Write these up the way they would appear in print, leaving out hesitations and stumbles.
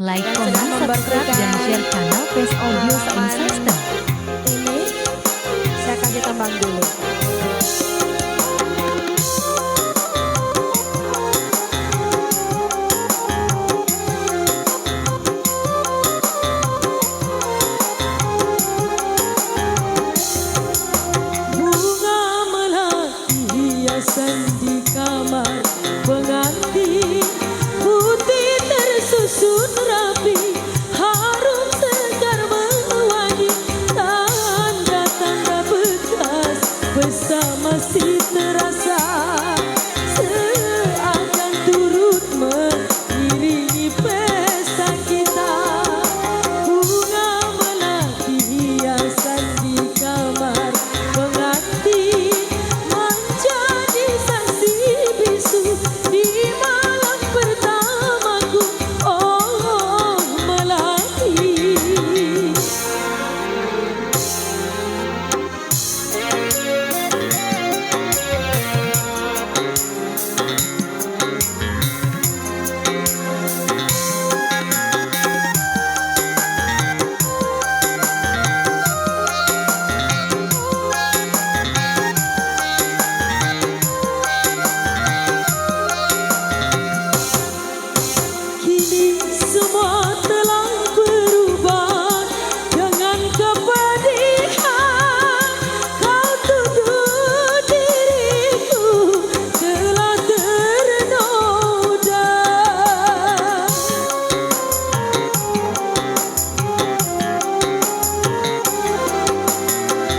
Like, comment, subscribe, dan share channel Face Audio Sound System. Ini saya kasih tembang dulu. Bunga melati hiasan di kamar pengantin, putih tersusun rapi, harum segar mewangi, tanda-tanda bekas pesta masih terasa, seakan turut mengiringi pesta kita. Bunga melati hiasan di kamar pengantin, menjadi saksi bisu di malam pertamaku. Oh melati, kini semua telah berubah dengan kepedihan. Kau tuduh diriku telah ternoda.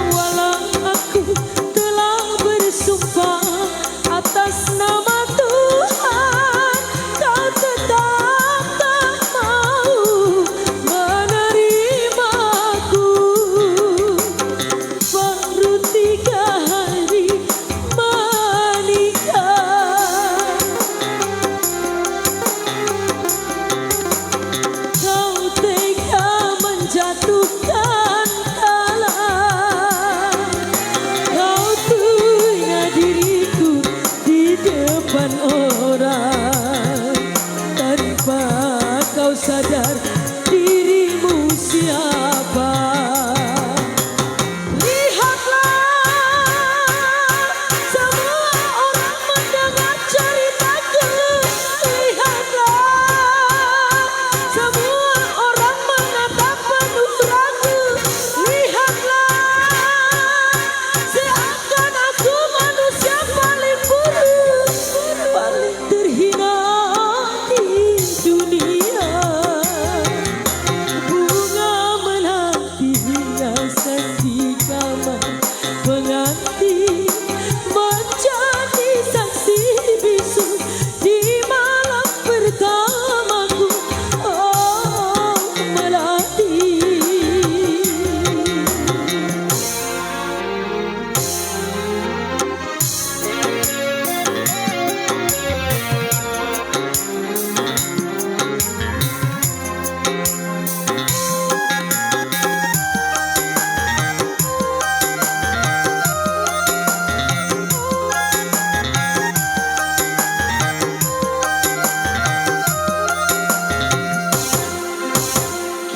Walau aku telah bersumpah atas nama Tuhan, kau tetap tak mau menerimaku. Baru 3 hari menikah, kau tega menjatuhkan talang. Kau hina diriku di depan orang, tanpa kau sadar dirimu siapa. Lihatlah, semua orang mendengar ceritaku. Lihatlah, semua orang menatap penuh ragu. Lihatlah, seakan aku manusia paling buruk, paling terhina di dunia. Bunga melati hiasan di kamar pengantin, menjadi saksi bisu di malam pertamaku. Oh melati,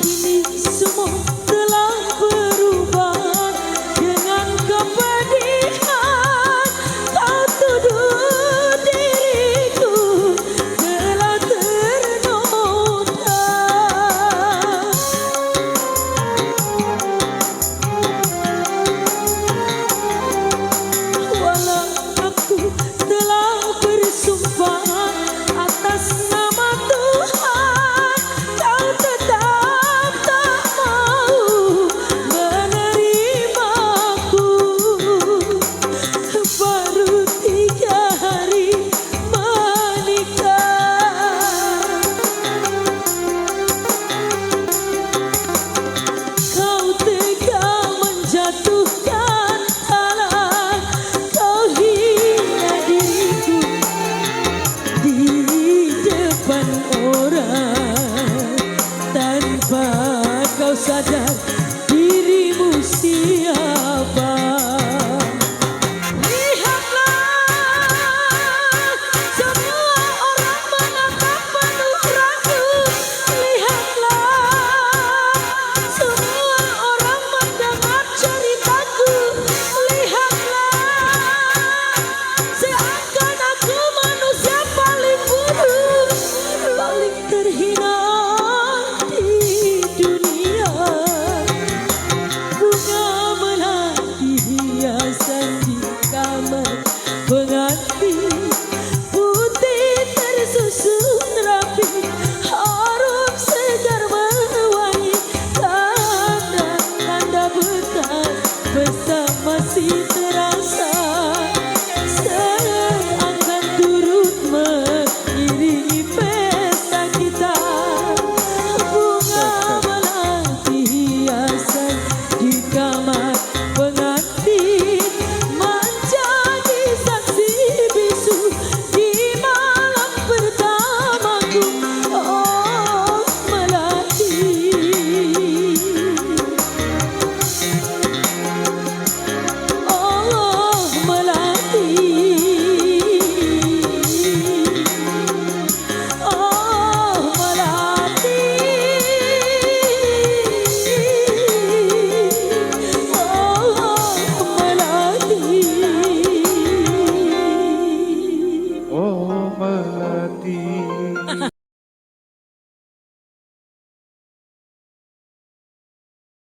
kini semua telah berubah dengan kepedihan. Kau tuduh diriku telah ternoda. Walau aku telah bersumpah atas nama Tuhan, kau tetap tak mau menerimaku. Baru 3 hari menikah, kau tega menjatuhkan talang. Kau hina diriku di depan orang, tanpa kau sadar